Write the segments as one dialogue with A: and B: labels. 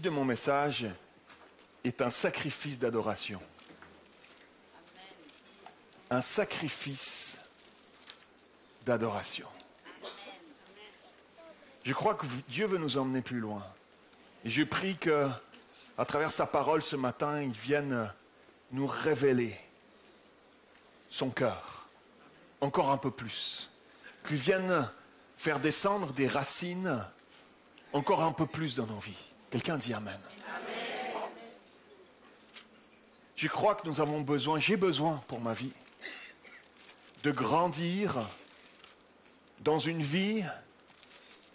A: de mon message est un sacrifice d'adoration. Un sacrifice d'adoration. Je crois que Dieu veut nous emmener plus loin. Et je prie que, à travers sa parole ce matin, il vienne nous révéler son cœur encore un peu plus. Qu'il vienne faire descendre des racines encore un peu plus dans nos vies. Quelqu'un dit Amen. Amen. Je crois que nous avons besoin, j'ai besoin pour ma vie, de grandir dans une vie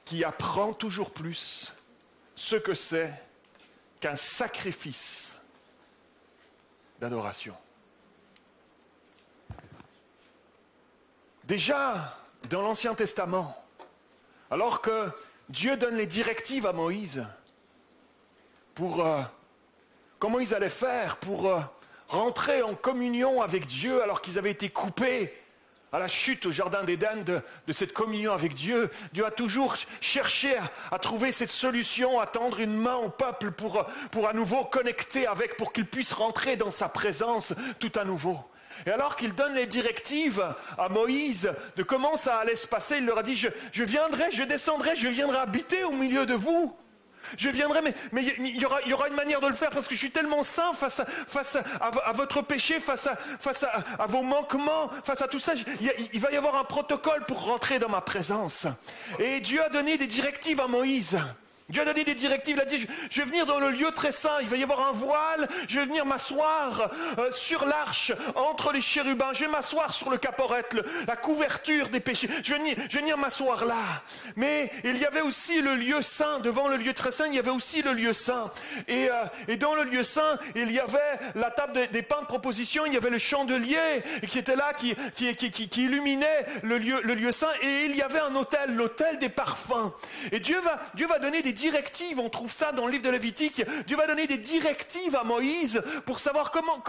A: qui apprend toujours plus ce que c'est qu'un sacrifice d'adoration. Déjà, dans l'Ancien Testament, alors que Dieu donne les directives à Moïse pour comment ils allaient faire pour rentrer en communion avec Dieu alors qu'ils avaient été coupés à la chute au Jardin d'Éden de cette communion avec Dieu. Dieu a toujours cherché à trouver cette solution, à tendre une main au peuple pour à nouveau connecter avec, pour qu'il puisse rentrer dans sa présence tout à nouveau. Et alors qu'il donne les directives à Moïse de comment ça allait se passer, il leur a dit, je viendrai, je descendrai, je viendrai habiter au milieu de vous. Je viendrai, mais il y aura une manière de le faire parce que je suis tellement saint face à votre péché, face à vos manquements, face à tout ça. Il va y avoir un protocole pour rentrer dans ma présence. Et Dieu a donné des directives à Moïse. Dieu a donné des directives, il a dit, je vais venir dans le lieu très saint, il va y avoir un voile, je vais venir m'asseoir sur l'arche, entre les chérubins, je vais m'asseoir sur le caporette, la couverture des péchés, je vais venir m'asseoir là. Mais il y avait aussi le lieu saint, devant le lieu très saint, il y avait aussi le lieu saint. Et dans le lieu saint, il y avait la table des pains de proposition, il y avait le chandelier qui était là, qui illuminait le lieu saint, et il y avait un autel, l'autel des parfums. Et Dieu va donner des directives, on trouve ça dans le livre de Lévitique. Dieu va donner des directives à Moïse pour savoir comment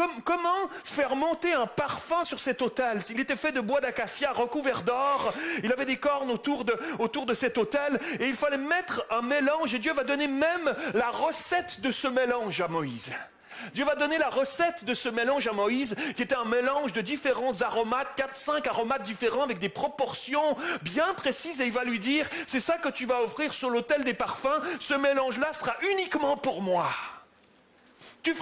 A: faire monter un parfum sur cet autel. Il était fait de bois d'acacia recouvert d'or, il avait des cornes autour de cet autel, et il fallait mettre un mélange, et Dieu va donner même la recette de ce mélange à Moïse. Dieu va donner la recette de ce mélange à Moïse, qui était un mélange de différents aromates, 4-5 aromates différents avec des proportions bien précises, et il va lui dire, c'est ça que tu vas offrir sur l'autel des parfums, ce mélange-là sera uniquement pour moi. Tu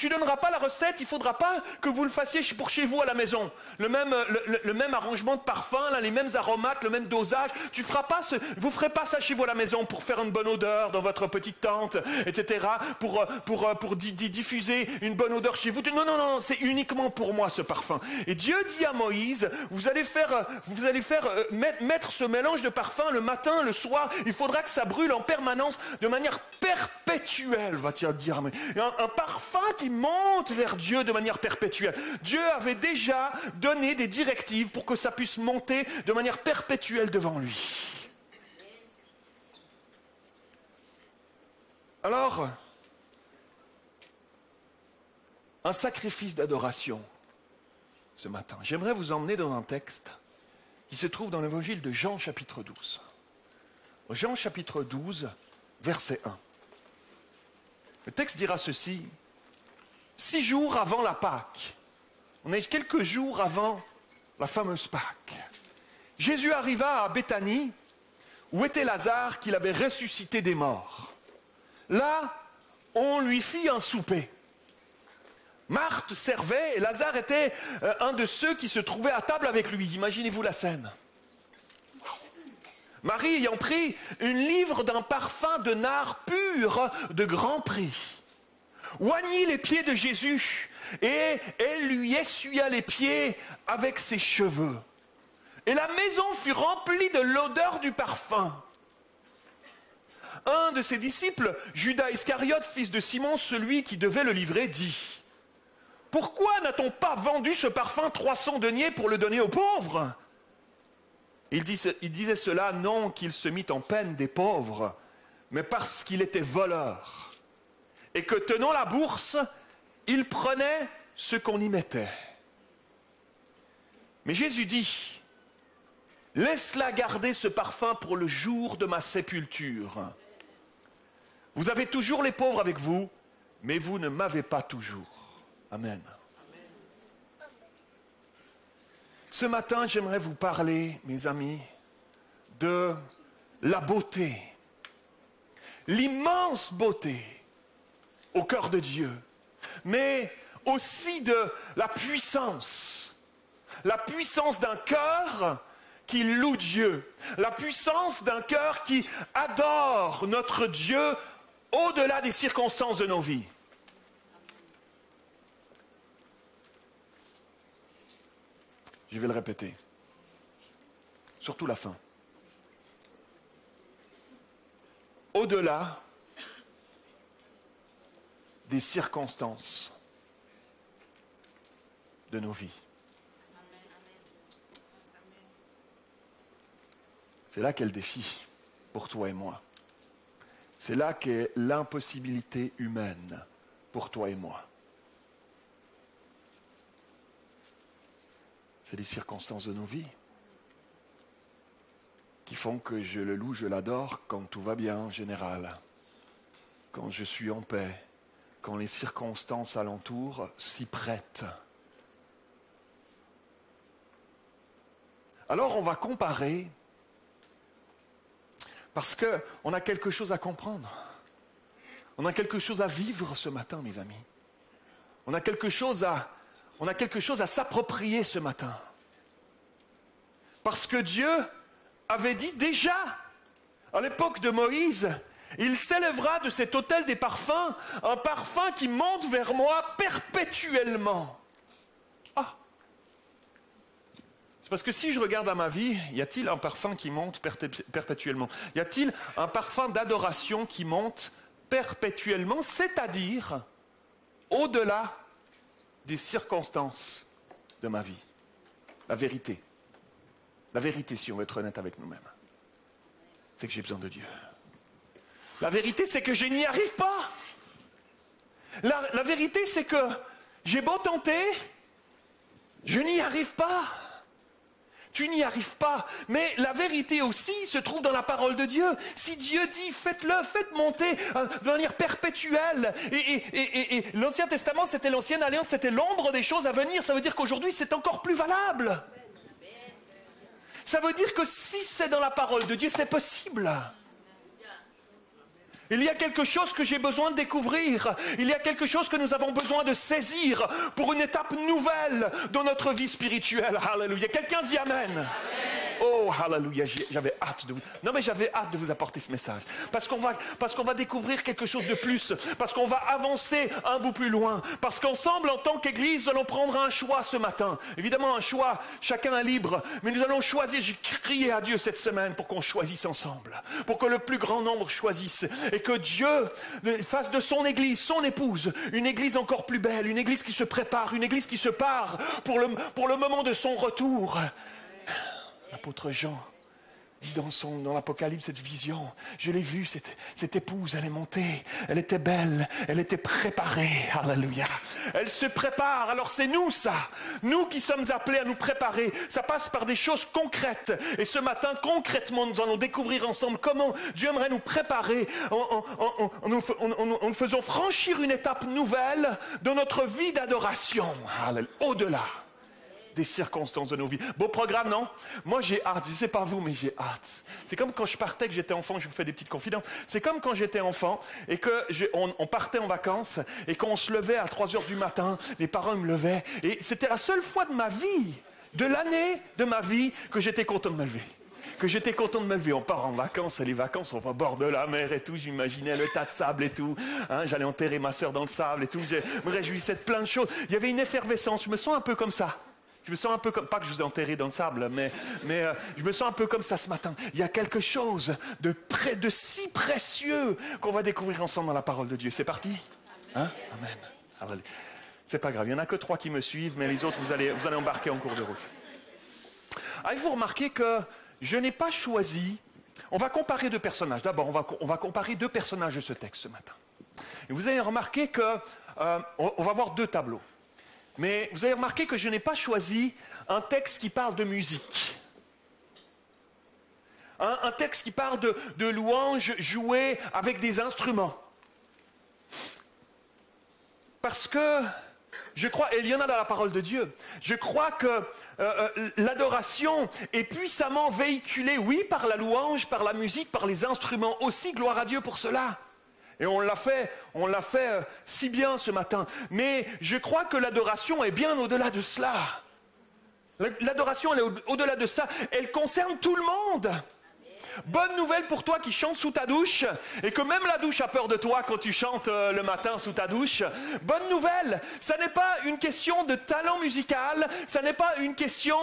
A: donneras pas la recette, il faudra pas que vous le fassiez pour chez vous à la maison. Le même arrangement de parfums, là, les mêmes aromates, le même dosage. Vous ferez pas ça chez vous à la maison pour faire une bonne odeur dans votre petite tente, etc. Pour diffuser une bonne odeur chez vous. Non, c'est uniquement pour moi ce parfum. Et Dieu dit à Moïse, vous allez mettre ce mélange de parfums le matin, le soir. Il faudra que ça brûle en permanence, de manière perpétuelle, va-t-il dire à Moïse. Un parfum qui monte vers Dieu de manière perpétuelle. Dieu avait déjà donné des directives pour que ça puisse monter de manière perpétuelle devant lui. Alors, un sacrifice d'adoration ce matin. J'aimerais vous emmener dans un texte qui se trouve dans l'évangile de Jean chapitre 12. Jean chapitre 12, verset 1. Le texte dira ceci, 6 jours avant la Pâque, on est quelques jours avant la fameuse Pâque, Jésus arriva à Béthanie, où était Lazare qu'il avait ressuscité des morts. Là, on lui fit un souper. Marthe servait et Lazare était un de ceux qui se trouvaient à table avec lui. Imaginez-vous la scène. Marie ayant pris une livre d'un parfum de nard pur de grand prix, oignit les pieds de Jésus et elle lui essuya les pieds avec ses cheveux. Et la maison fut remplie de l'odeur du parfum. Un de ses disciples, Judas Iscariote, fils de Simon, celui qui devait le livrer, dit, « Pourquoi n'a-t-on pas vendu ce parfum 300 deniers pour le donner aux pauvres ?» Il disait cela non qu'il se mit en peine des pauvres, mais parce qu'il était voleur, et que tenant la bourse, il prenait ce qu'on y mettait. Mais Jésus dit, « Laisse-la garder ce parfum pour le jour de ma sépulture. » Vous avez toujours les pauvres avec vous, mais vous ne m'avez pas toujours. Amen. Ce matin, j'aimerais vous parler, mes amis, de la beauté, l'immense beauté au cœur de Dieu, mais aussi de la puissance d'un cœur qui loue Dieu, la puissance d'un cœur qui adore notre Dieu au-delà des circonstances de nos vies. Je vais le répéter, surtout la fin. Au-delà des circonstances de nos vies. C'est là qu'est le défi pour toi et moi. C'est là qu'est l'impossibilité humaine pour toi et moi. C'est les circonstances de nos vies qui font que je le loue, je l'adore quand tout va bien en général, quand je suis en paix, quand les circonstances alentour s'y prêtent. Alors on va comparer, parce qu'on a quelque chose à comprendre. On a quelque chose à vivre ce matin, mes amis. On a quelque chose à s'approprier ce matin. Parce que Dieu avait dit déjà, à l'époque de Moïse, il s'élèvera de cet autel des parfums, un parfum qui monte vers moi perpétuellement. Ah! C'est parce que si je regarde à ma vie, y a-t-il un parfum qui monte perpétuellement? Y a-t-il un parfum d'adoration qui monte perpétuellement, c'est-à-dire au-delà des circonstances de ma vie? La vérité, si on veut être honnête avec nous-mêmes, c'est que j'ai besoin de Dieu. La vérité, c'est que je n'y arrive pas. La vérité, c'est que j'ai beau tenter, je n'y arrive pas. Tu n'y arrives pas. Mais la vérité aussi se trouve dans la parole de Dieu. Si Dieu dit, faites-le, faites monter de manière perpétuelle. Et l'Ancien Testament, c'était l'Ancienne Alliance, c'était l'ombre des choses à venir. Ça veut dire qu'aujourd'hui, c'est encore plus valable. Ça veut dire que si c'est dans la parole de Dieu, c'est possible. Il y a quelque chose que j'ai besoin de découvrir. Il y a quelque chose que nous avons besoin de saisir pour une étape nouvelle dans notre vie spirituelle. Alléluia. Quelqu'un dit Amen. Amen. Oh, alléluia, j'avais hâte de vous... Non, mais j'avais hâte de vous apporter ce message. Parce qu'on va découvrir quelque chose de plus. Parce qu'on va avancer un bout plus loin. Parce qu'ensemble, en tant qu'Église, nous allons prendre un choix ce matin. Évidemment, un choix, chacun est libre. Mais nous allons choisir. J'ai crié à Dieu cette semaine pour qu'on choisisse ensemble. Pour que le plus grand nombre choisisse. Et que Dieu fasse de son Église, son épouse, une Église encore plus belle. Une Église qui se prépare. Une Église qui se part pour le moment de son retour. L'apôtre Jean dit dans l'Apocalypse cette vision. Je l'ai vue, cette épouse, elle est montée, elle était belle, elle était préparée. Alléluia. Elle se prépare. Alors c'est nous ça. Nous qui sommes appelés à nous préparer. Ça passe par des choses concrètes. Et ce matin, concrètement, nous allons découvrir ensemble comment Dieu aimerait nous préparer en nous faisant franchir une étape nouvelle dans notre vie d'adoration. Au-delà des circonstances de nos vies. Beau programme, non? Moi, j'ai hâte. Je ne sais pas vous, mais j'ai hâte. C'est comme quand je partais, que j'étais enfant, je vous fais des petites confidences. C'est comme quand j'étais enfant et qu'on partait en vacances et qu'on se levait à 3 heures du matin, les parents me levaient. Et c'était la seule fois de ma vie, de l'année de ma vie, que j'étais content de me lever. Que j'étais content de me lever. On part en vacances, les vacances, on va au bord de la mer et tout. J'imaginais le tas de sable et tout. Hein, j'allais enterrer ma soeur dans le sable et tout. Je me réjouissais de plein de choses. Il y avait une effervescence. Je me sens un peu comme ça. Je me sens un peu comme, pas que je vous ai enterré dans le sable, mais je me sens un peu comme ça ce matin. Il y a quelque chose de si précieux qu'on va découvrir ensemble dans la parole de Dieu. C'est parti? Hein? Amen. Amen. C'est pas grave, il n'y en a que 3 qui me suivent, mais les autres, vous allez embarquer en cours de route. Avez-vous remarqué que je n'ai pas choisi... On va comparer 2 personnages. D'abord, on va comparer 2 personnages de ce texte ce matin. Et vous avez remarqué qu'on va voir 2 tableaux. Mais vous avez remarqué que je n'ai pas choisi un texte qui parle de musique. Un texte qui parle de louanges jouées avec des instruments. Parce que je crois, et il y en a dans la parole de Dieu, je crois que l'adoration est puissamment véhiculée, oui, par la louange, par la musique, par les instruments aussi, gloire à Dieu pour cela. Et on l'a fait si bien ce matin. Mais je crois que l'adoration est bien au-delà de cela. L'adoration, elle est au-delà de ça. Elle concerne tout le monde. Bonne nouvelle pour toi qui chantes sous ta douche et que même la douche a peur de toi quand tu chantes le matin sous ta douche. Bonne nouvelle, ça n'est pas une question de talent musical, ça n'est pas une question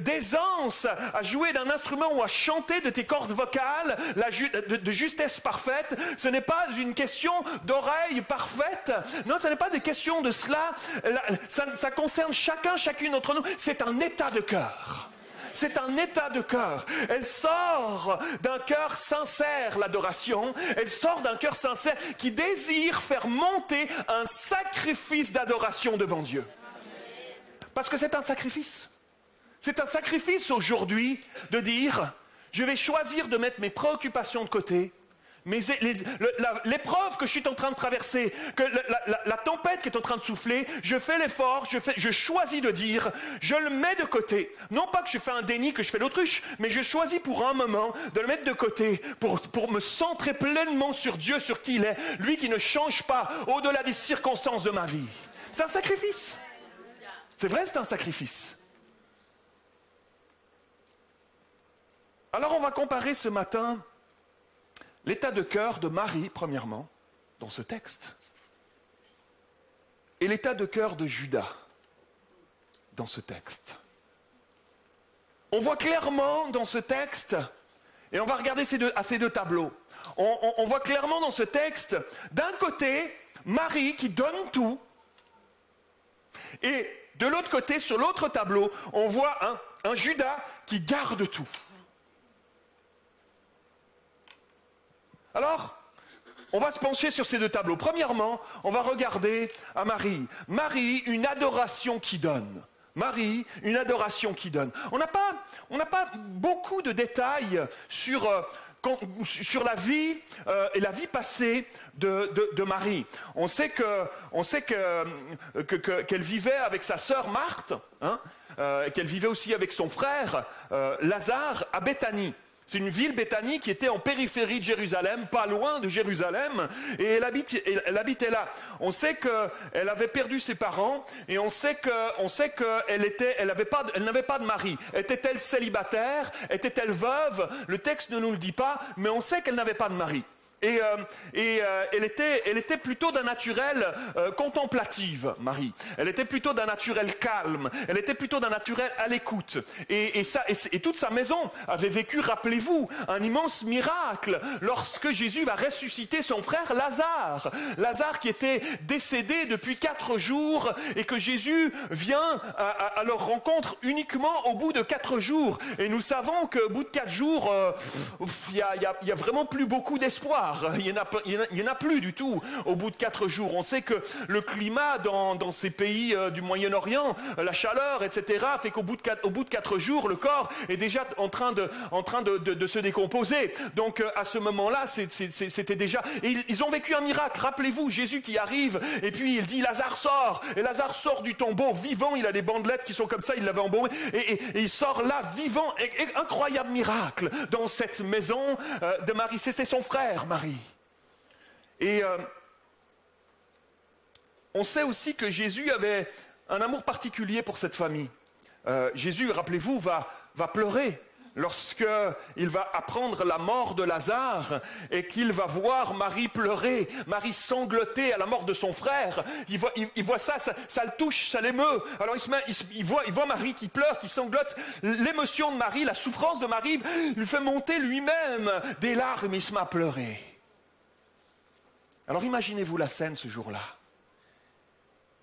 A: d'aisance à jouer d'un instrument ou à chanter de tes cordes vocales, de justesse parfaite. Ce n'est pas une question d'oreille parfaite. Non, ce n'est pas des questions de cela. Ça concerne chacune d'entre nous. C'est un état de cœur. C'est un état de cœur. Elle sort d'un cœur sincère, l'adoration. Elle sort d'un cœur sincère qui désire faire monter un sacrifice d'adoration devant Dieu. Parce que c'est un sacrifice. C'est un sacrifice aujourd'hui de dire, je vais choisir de mettre mes préoccupations de côté. Mais l'épreuve que je suis en train de traverser, que la tempête qui est en train de souffler, je fais l'effort, je choisis de dire, je le mets de côté. Non pas que je fais un déni, que je fais l'autruche, mais je choisis pour un moment de le mettre de côté pour me centrer pleinement sur Dieu, sur qui il est, lui qui ne change pas au-delà des circonstances de ma vie. C'est un sacrifice. C'est vrai, c'est un sacrifice. Alors on va comparer ce matin l'état de cœur de Marie, premièrement, dans ce texte, et l'état de cœur de Judas, dans ce texte. On voit clairement dans ce texte, et on va regarder ces deux tableaux, on voit clairement dans ce texte, d'un côté, Marie qui donne tout, et de l'autre côté, sur l'autre tableau, on voit un Judas qui garde tout. Alors, on va se pencher sur ces deux tableaux. Premièrement, on va regarder à Marie. Marie, une adoration qui donne. Marie, une adoration qui donne. On n'a pas beaucoup de détails sur la vie et la vie passée de Marie. On sait qu'elle vivait avec sa sœur Marthe, qu'elle vivait aussi avec son frère Lazare à Béthanie. C'est une ville, Béthanie, qui était en périphérie de Jérusalem, pas loin de Jérusalem, et elle habitait là. On sait qu'elle avait perdu ses parents, et on sait qu'elle n'avait pas de mari. Était-elle célibataire? Était-elle veuve? Le texte ne nous le dit pas, mais on sait qu'elle n'avait pas de mari. Et elle était plutôt d'un naturel contemplative, Marie. Elle était plutôt d'un naturel calme. Elle était plutôt d'un naturel à l'écoute. Et toute sa maison avait vécu, rappelez-vous, un immense miracle lorsque Jésus va ressusciter son frère Lazare. Lazare qui était décédé depuis 4 jours et que Jésus vient à leur rencontre uniquement au bout de 4 jours. Et nous savons qu'au bout de 4 jours, il y a vraiment plus beaucoup d'espoir. Il n'y en a plus du tout au bout de 4 jours. On sait que le climat dans ces pays du Moyen-Orient, la chaleur, etc., fait qu'au bout de 4 jours, le corps est déjà en train de se décomposer. Donc à ce moment-là, c'était déjà... Et ils ont vécu un miracle. Rappelez-vous, Jésus qui arrive, et puis il dit, Lazare sort. Et Lazare sort du tombeau vivant. Il a des bandelettes qui sont comme ça, il l'avait embaumé. Et il sort là, vivant. Et incroyable miracle dans cette maison de Marie. C'était son frère, Marie. Et on sait aussi que Jésus avait un amour particulier pour cette famille. Jésus, rappelez-vous, va pleurer lorsqu'il va apprendre la mort de Lazare et qu'il va voir Marie pleurer, Marie sangloter à la mort de son frère. Il voit ça le touche, ça l'émeut. Alors il voit Marie qui pleure, qui sanglote. L'émotion de Marie, la souffrance de Marie lui fait monter lui-même des larmes, il se met à pleurer. Alors imaginez-vous la scène ce jour-là.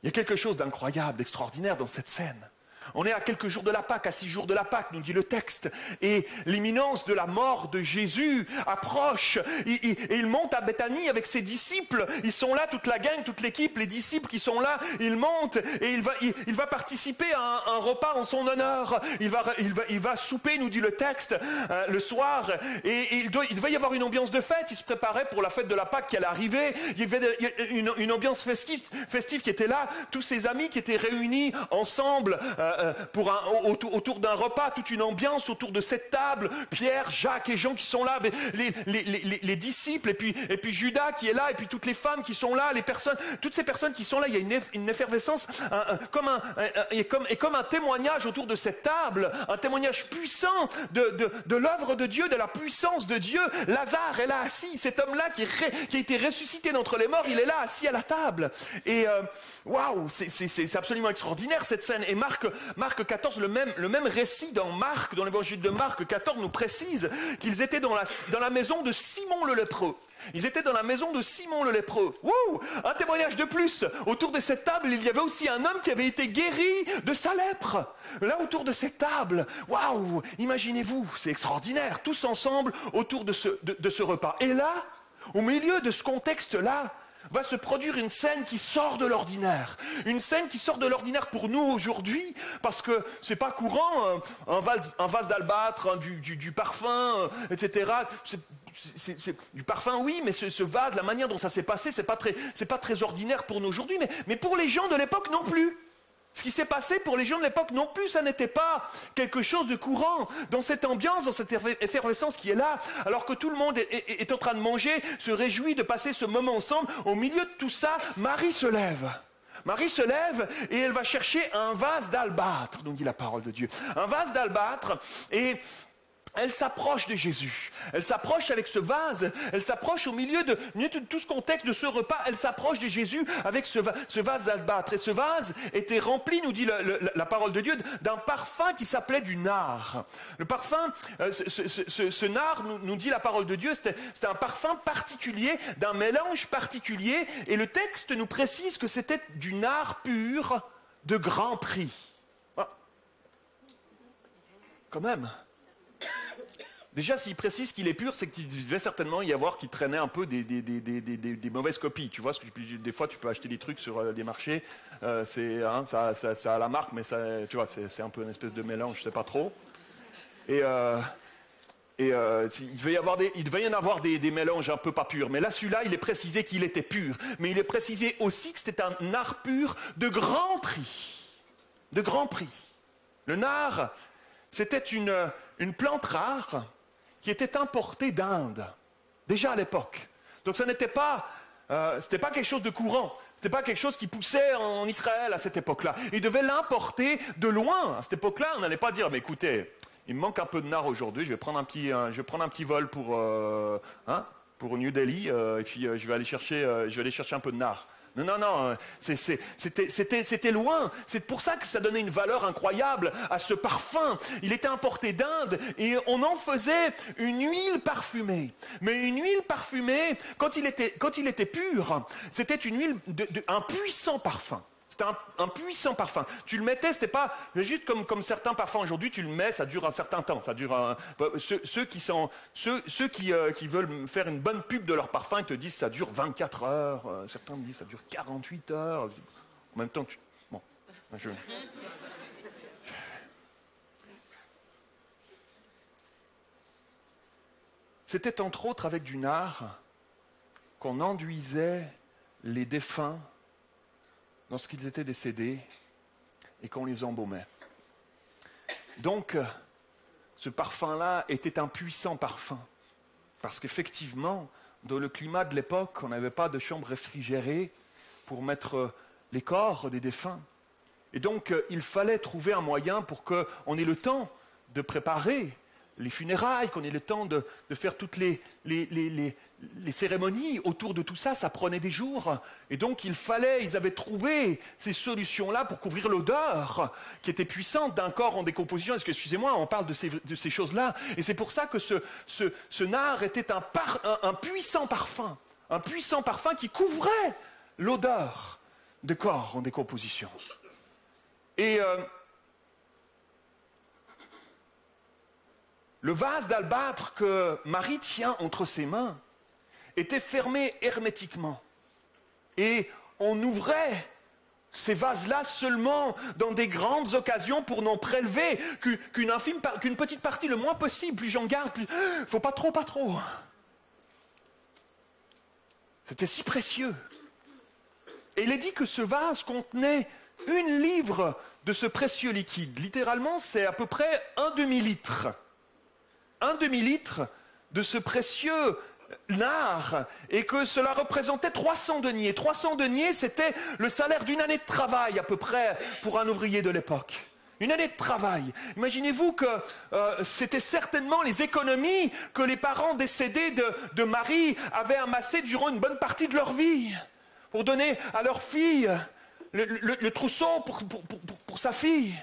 A: Il y a quelque chose d'incroyable, d'extraordinaire dans cette scène. On est à quelques jours de la Pâque, à 6 jours de la Pâque, nous dit le texte. Et l'imminence de la mort de Jésus approche. Et il monte à Béthanie avec ses disciples. Ils sont là, toute la gang, toute l'équipe, les disciples qui sont là. Il monte et il va participer à un repas en son honneur. Il va souper, nous dit le texte, le soir. Et il devait y avoir une ambiance de fête. Il se préparait pour la fête de la Pâque qui allait arriver. Il y avait une ambiance festive qui était là. Tous ses amis qui étaient réunis ensemble autour d'un repas, toute une ambiance autour de cette table, Pierre, Jacques et Jean qui sont là, les disciples, et puis Judas qui est là, et puis toutes les femmes qui sont là, toutes ces personnes qui sont là, il y a une effervescence, comme un témoignage autour de cette table, un témoignage puissant de l'œuvre de Dieu, de la puissance de Dieu. Lazare est là assis, cet homme-là qui a été ressuscité d'entre les morts, il est là assis à la table. Et waouh, c'est absolument extraordinaire cette scène. Et Marc 14, le même récit dans l'évangile de Marc 14 nous précise qu'ils étaient dans la maison de Simon le lépreux. Ils étaient dans la maison de Simon le lépreux. Wouh, un témoignage de plus. Autour de cette table, il y avait aussi un homme qui avait été guéri de sa lèpre. Là, autour de cette table. Waouh, imaginez-vous, c'est extraordinaire. Tous ensemble autour de ce repas. Et là, au milieu de ce contexte-là, va se produire une scène qui sort de l'ordinaire. Une scène qui sort de l'ordinaire pour nous aujourd'hui, parce que c'est pas courant, un vase d'albâtre, du parfum, etc. Du parfum, oui, mais ce vase, la manière dont ça s'est passé, c'est pas très ordinaire pour nous aujourd'hui, mais pour les gens de l'époque non plus. Ce qui s'est passé pour les gens de l'époque non plus, ça n'était pas quelque chose de courant. Dans cette ambiance, dans cette effervescence qui est là, alors que tout le monde est en train de manger, se réjouit de passer ce moment ensemble, au milieu de tout ça, Marie se lève. Marie se lève et elle va chercher un vase d'albâtre, nous dit la parole de Dieu. Un vase d'albâtre, et elle s'approche de Jésus. Elle s'approche avec ce vase. Elle s'approche au milieu de tout ce contexte de ce repas. Elle s'approche de Jésus avec ce vase d'albâtre. Et ce vase était rempli, nous dit la parole de Dieu, d'un parfum qui s'appelait du nard. Le parfum, ce nard, nous dit la parole de Dieu, c'était un parfum particulier, d'un mélange particulier. Et le texte nous précise que c'était du nard pur de grand prix. Ah. Quand même. Déjà, s'il précise qu'il est pur, c'est qu'il devait certainement y avoir qui traînait un peu des mauvaises copies. Tu vois, parce que des fois, tu peux acheter des trucs sur des marchés, ça a la marque, mais ça, tu vois, c'est un peu une espèce de mélange, je ne sais pas trop. Il devait y en avoir des mélanges un peu pas purs. Mais là, celui-là, il est précisé qu'il était pur. Mais il est précisé aussi que c'était un nard pur de grand prix. De grand prix. Le nard, c'était une plante rare qui était importé d'Inde, déjà à l'époque. Donc ça n'était pas, c'était pas quelque chose de courant, c'était pas quelque chose qui poussait en Israël à cette époque-là. Ils devaient l'importer de loin. À cette époque-là, on n'allait pas dire, mais écoutez, il me manque un peu de nard aujourd'hui, je vais prendre un petit vol pour New Delhi, et puis je vais aller chercher un peu de nard. Non, c'était loin. C'est pour ça que ça donnait une valeur incroyable à ce parfum. Il était importé d'Inde et on en faisait une huile parfumée. Mais une huile parfumée, quand il était pur, c'était une huile un puissant parfum. C'était un puissant parfum. Tu le mettais, c'était pas juste comme certains parfums aujourd'hui, tu le mets, ça dure un certain temps. Ça dure ceux qui veulent faire une bonne pub de leur parfum, ils te disent ça dure 24 heures. Certains me disent ça dure 48 heures. En même temps, C'était entre autres avec du nard qu'on enduisait les défunts lorsqu'ils étaient décédés et qu'on les embaumait. Donc, ce parfum-là était un puissant parfum. Parce qu'effectivement, dans le climat de l'époque, on n'avait pas de chambre réfrigérée pour mettre les corps des défunts. Et donc, il fallait trouver un moyen pour qu'on ait le temps de préparer les funérailles, qu'on ait le temps de faire toutes les cérémonies autour de tout ça, ça prenait des jours. Et donc ils avaient trouvé ces solutions-là pour couvrir l'odeur qui était puissante d'un corps en décomposition. Est-ce que, excusez-moi, on parle de ces choses-là. Et c'est pour ça que ce nard était un puissant parfum qui couvrait l'odeur de corps en décomposition. Et Le vase d'albâtre que Marie tient entre ses mains était fermé hermétiquement. Et on ouvrait ces vases-là seulement dans des grandes occasions pour n'en prélever qu'une petite partie, le moins possible. Plus j'en garde, plus... Faut pas trop, pas trop. C'était si précieux. Et il est dit que ce vase contenait 1 livre de ce précieux liquide. Littéralement, c'est à peu près 1 demi-litre. 1 demi-litre de ce précieux nard, et que cela représentait 300 deniers. 300 deniers, c'était le salaire d'une année de travail à peu près pour un ouvrier de l'époque. Une année de travail. Imaginez-vous que c'était certainement les économies que les parents décédés de Marie avaient amassées durant une bonne partie de leur vie pour donner à leur fille le trousseau pour sa fille.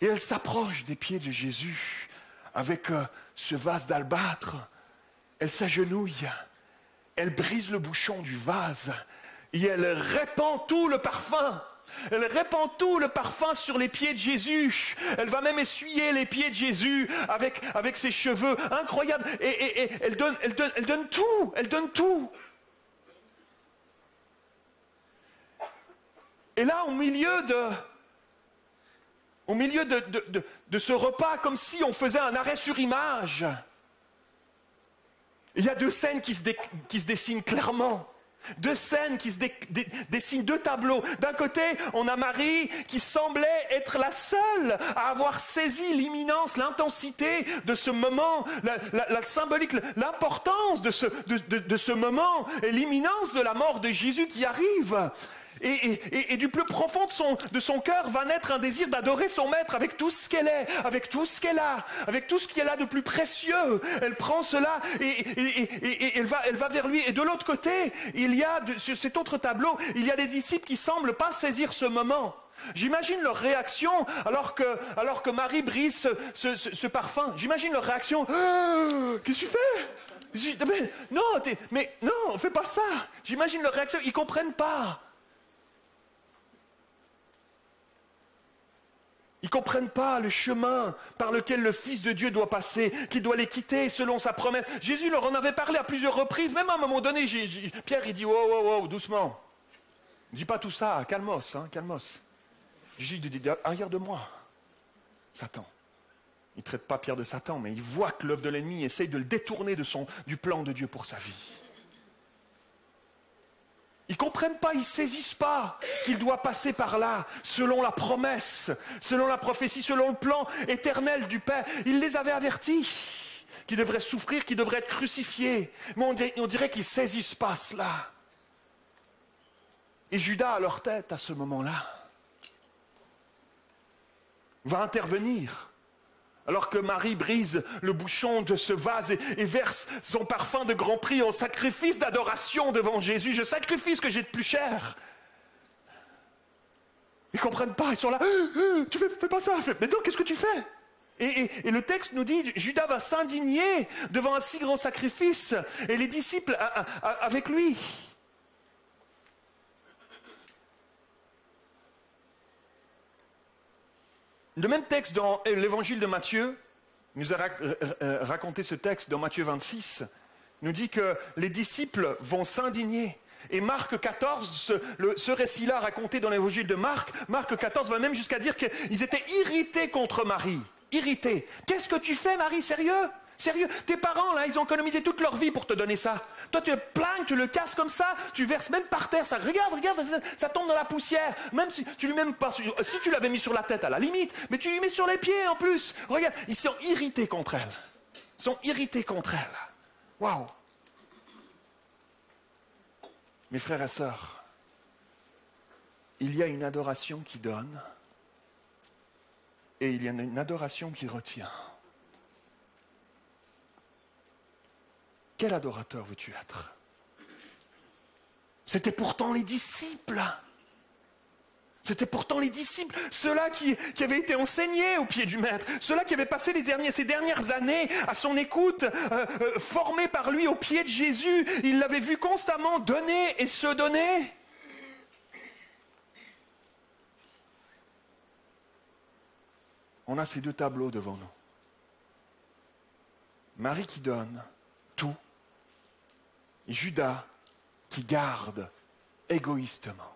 A: Et elle s'approche des pieds de Jésus avec ce vase d'albâtre. Elle s'agenouille, elle brise le bouchon du vase et elle répand tout le parfum. Elle répand tout le parfum sur les pieds de Jésus. Elle va même essuyer les pieds de Jésus avec ses cheveux. Incroyable. Et elle donne tout. Elle donne tout. Et là, au milieu de ce repas, comme si on faisait un arrêt sur image, il y a 2 scènes qui se dessinent clairement. 2 scènes qui se dessinent, 2 tableaux. D'un côté, on a Marie qui semblait être la seule à avoir saisi l'imminence, l'intensité de ce moment, la symbolique, l'importance de ce moment et l'imminence de la mort de Jésus qui arrive. Et du plus profond de son cœur va naître un désir d'adorer son maître avec tout ce qu'elle est, avec tout ce qu'elle a, avec tout ce qu'elle a de plus précieux. Elle prend cela et elle va vers lui. Et de l'autre côté, il y a, sur cet autre tableau, il y a des disciples qui semblent pas saisir ce moment. J'imagine leur réaction alors que Marie brise ce parfum. J'imagine leur réaction. Qu'est-ce que tu fais? Mais non, fais pas ça. J'imagine leur réaction. Ils comprennent pas. Ils ne comprennent pas le chemin par lequel le Fils de Dieu doit passer, qu'il doit les quitter selon sa promesse. Jésus leur en avait parlé à plusieurs reprises, même à un moment donné, Pierre il dit « Wow, doucement, ne dis pas tout ça, calmos, calmos. » Jésus dit « Arrière de moi, Satan. » Il ne traite pas Pierre de Satan, mais il voit que l'œuvre de l'ennemi essaye de le détourner du plan de Dieu pour sa vie. Ils ne comprennent pas, ils ne saisissent pas qu'il doit passer par là, selon la promesse, selon la prophétie, selon le plan éternel du Père. Il les avait avertis qu'ils devraient souffrir, qu'ils devraient être crucifiés. Mais on dirait qu'ils ne saisissent pas cela. Et Judas à leur tête, à ce moment-là, va intervenir. Alors que Marie brise le bouchon de ce vase et verse son parfum de grand prix en sacrifice d'adoration devant Jésus. Je sacrifie ce que j'ai de plus cher. Ils ne comprennent pas, ils sont là. Tu fais pas ça. Mais non, qu'est-ce que tu fais? Et le texte nous dit, Judas va s'indigner devant un si grand sacrifice et les disciples avec lui. Le même texte dans l'évangile de Matthieu, nous a raconté ce texte dans Matthieu 26, nous dit que les disciples vont s'indigner. Et Marc 14, ce récit-là raconté dans l'évangile de Marc 14 va même jusqu'à dire qu'ils étaient irrités contre Marie. Irrités. Qu'est-ce que tu fais, Marie? Sérieux? Sérieux? Tes parents, là, ils ont économisé toute leur vie pour te donner ça. Toi, tu le plains, tu le casses comme ça, tu verses même par terre ça. Regarde, ça tombe dans la poussière. Même si tu lui mets pas, si tu l'avais mis sur la tête à la limite, mais tu lui mets sur les pieds en plus. Regarde, ils sont irrités contre elle. Ils sont irrités contre elle. Waouh! Mes frères et sœurs, il y a une adoration qui donne et il y a une adoration qui retient. Quel adorateur veux-tu être? C'était pourtant les disciples. C'était pourtant les disciples, ceux-là qui avaient été enseignés au pied du Maître, ceux-là qui avaient passé ces dernières années à son écoute, formés par lui au pied de Jésus. Ils l'avaient vu constamment donner et se donner. on a ces deux tableaux devant nous. Marie qui donne tout, et Judas qui garde égoïstement.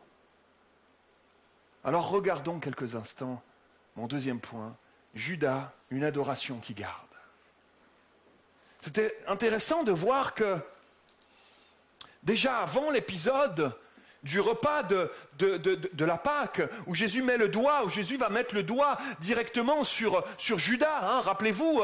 A: Alors regardons quelques instants mon deuxième point, Judas, une adoration qui garde. C'était intéressant de voir que déjà avant l'épisode du repas de la Pâque, où Jésus met le doigt, où Jésus va mettre le doigt directement sur Judas. Hein. Rappelez-vous,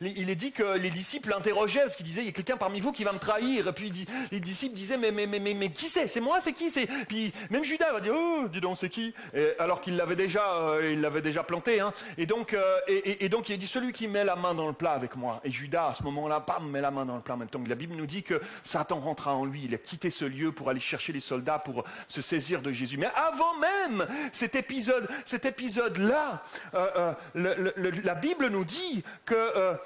A: il est dit que les disciples l'interrogeaient, parce qu'ils disaient, il y a quelqu'un parmi vous qui va me trahir. Et puis les disciples disaient, mais qui c'est? C'est moi, c'est qui? Puis même Judas va dire, oh, dis donc, c'est qui? Alors qu'il l'avait déjà planté. Hein. Et donc il a dit, celui qui met la main dans le plat avec moi. Et Judas, à ce moment-là, bam, met la main dans le plat en même temps. La Bible nous dit que Satan rentra en lui. Il a quitté ce lieu pour aller chercher les soldats pour se saisir de Jésus. Mais avant même cet épisode-là, la Bible nous dit que